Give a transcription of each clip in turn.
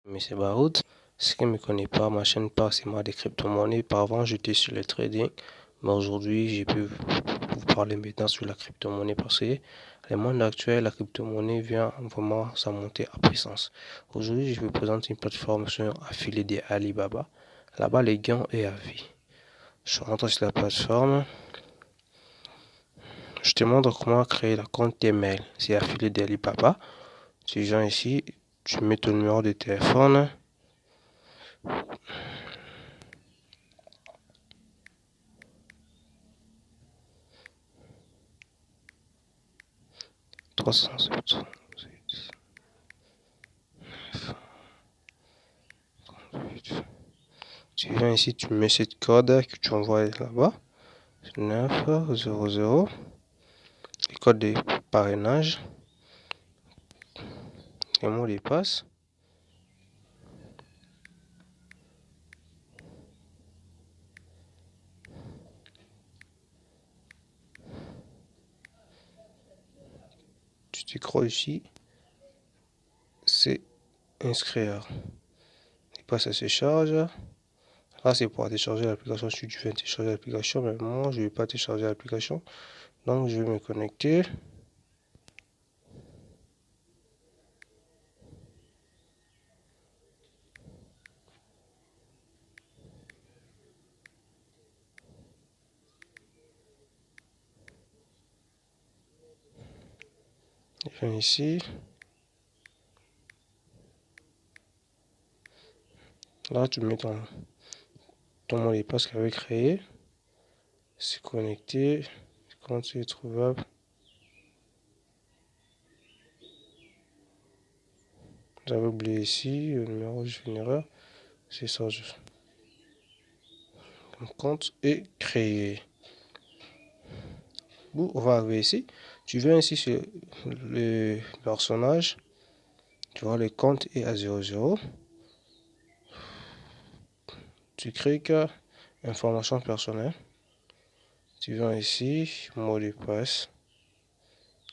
Mais c'est Baroud. Ce qui ne me connaît pas, ma chaîne parle seulement des crypto-monnaies. Par avant, j'étais sur le trading. Mais aujourd'hui, j'ai pu vous parler maintenant sur la crypto-monnaie parce que le monde actuel, la crypto-monnaie vient vraiment sa montée à puissance. Aujourd'hui, je vous présente une plateforme sur affiliée de Alibaba. Là-bas, les gains est à vie. Je rentre sur la plateforme. Je te montre comment créer la compte email. C'est affilié d'Alibaba. Tu viens ici, tu mets ton numéro de téléphone. Tu viens ici, tu mets cette code que tu envoies là-bas. 900. Le code de parrainage. Le mot de passe. Tu t'écris ici. C'est inscrire. Le passe se charge. Là, c'est pour télécharger l'application si tu veux télécharger l'application. Mais moi, je ne vais pas télécharger l'application. Donc, je vais me connecter. Je viens ici. Là, tu mets ton mot de passe qu'il avait créé. C'est connecté. Compte est trouvable. J'avais oublié ici le numéro, je fais une erreur. C'est ça. Mon compte est créé. Bon, on va arriver ici. Tu viens ici sur le personnage. Tu vois, le compte est à 00. Tu cliques information personnelle. Tu viens ici, mot de passe.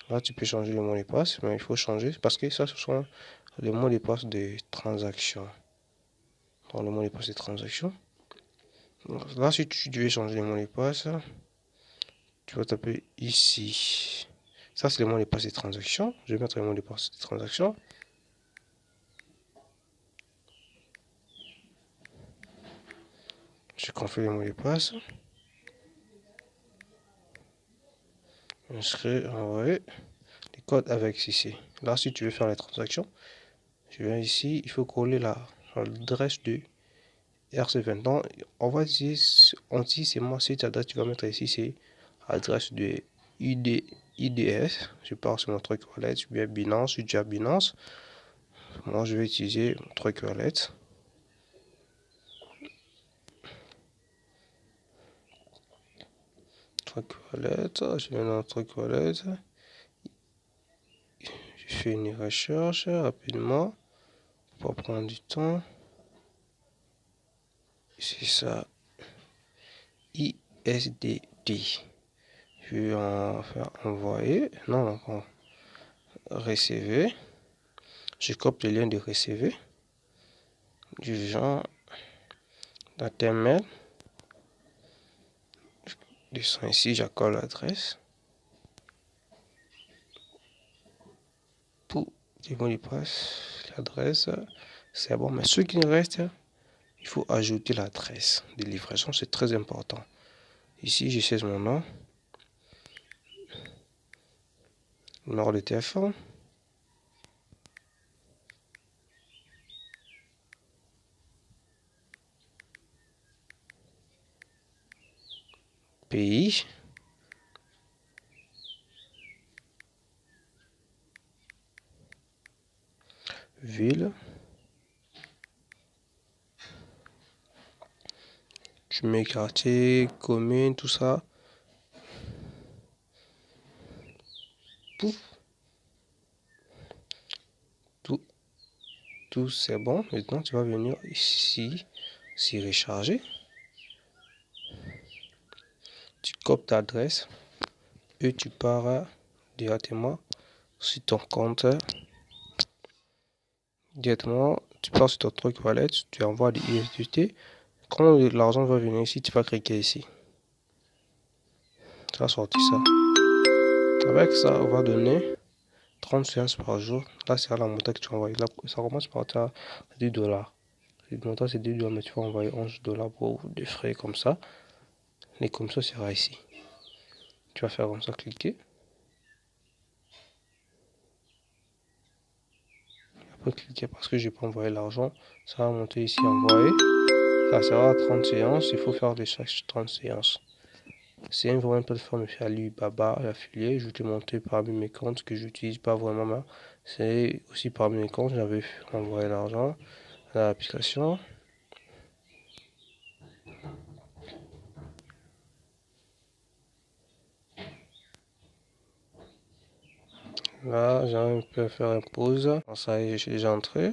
Là, tu peux changer le mot de passe, mais il faut changer parce que ça, ce sont les mots de passe des transactions. Dans le mot de passe des transactions. Là, si tu veux changer le mot de passe, tu vas taper ici. Ça, c'est le mot de passe des transactions. Je vais mettre le mot de passe des transactions. Je confirme le mot de passe. Inscrire, envoyer. Les codes avec ici. Là, si tu veux faire les transactions, je viens ici. Il faut coller l'adresse de RC20. Donc, on dit c'est moi, cette adresse, tu vas mettre ici, c'est adresse de IDS. Je pars sur mon truc wallet, bien Binance, je dis à Binance. Moi, je vais utiliser mon truc wallet. Truc wallet, je viens dans le truc wallet. Je fais une recherche rapidement pour prendre du temps. C'est ça. ISDT. Je vais en faire envoyer. Non, encore. Recevoir. Je copie le lien de recevoir. Du genre dans tes mails. Je descends ici, j'accorde l'adresse. Pour les mots de passe, l'adresse, c'est bon. Mais ce qui reste, il faut ajouter l'adresse de livraison, c'est très important. Ici, je sais mon nom. Numéro de téléphone. Pays. Ville. Tu mets quartier, commune, tout ça. Pouf. Tout c'est bon. Maintenant, tu vas venir ici, c'est recharger. Tu copies ta adresse et tu pars directement sur ton compte. Directement, tu pars sur ton truc wallet, tu envoies des USDT. Quand l'argent va venir ici, tu vas cliquer ici. Tu vas sortir ça. Avec ça, on va donner 30 séances par jour. Là, c'est la montagne que tu envoies. Là, ça commence par $10. Le montant, c'est $10, mais tu vas envoyer $11 pour des frais comme ça. Et comme ça sera ici. Tu vas faire comme ça, cliquer. Après, cliquer parce que je n'ai pas envoyé l'argent. Ça va monter ici, envoyer. Ça sera à 30 séances. Il faut faire de chaque 30 séances. C'est une vraie plateforme chez Alibaba, l'affilié. Je vais te montrer parmi mes comptes que j'utilise pas vraiment, mais c'est aussi parmi mes comptes. J'avais envoyé l'argent à l'application. Là, j'ai un peu faire une pause. Ça y est, je suis déjà entré.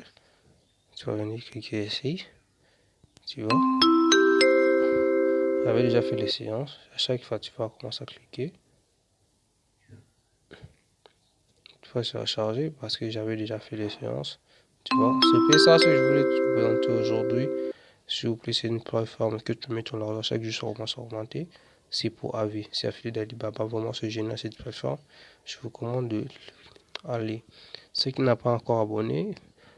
Tu vas venir cliquer ici. Tu vois. J'avais déjà fait les séances. À chaque fois, tu vas commencer à cliquer. Tu vas se recharger parce que j'avais déjà fait les séances. Tu vois. C'est ça ce que je voulais te présenter aujourd'hui. S'il vous plaît, c'est une plateforme que tu mets ton argent chaque jour, ça commence à augmenter. C'est pour avis. C'est affilié d'Alibaba. Vraiment, c'est génial cette plateforme. Je vous recommande de aller. Ceux qui n'ont pas encore abonné,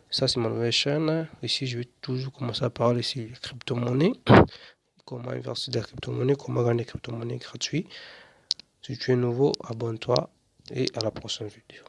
ça c'est ma nouvelle chaîne. Ici, je vais toujours commencer à parler sur les crypto-monnaies. Comment investir dans la crypto-monnaie, comment gagner des crypto-monnaies gratuites. Si tu es nouveau, abonne-toi et à la prochaine vidéo.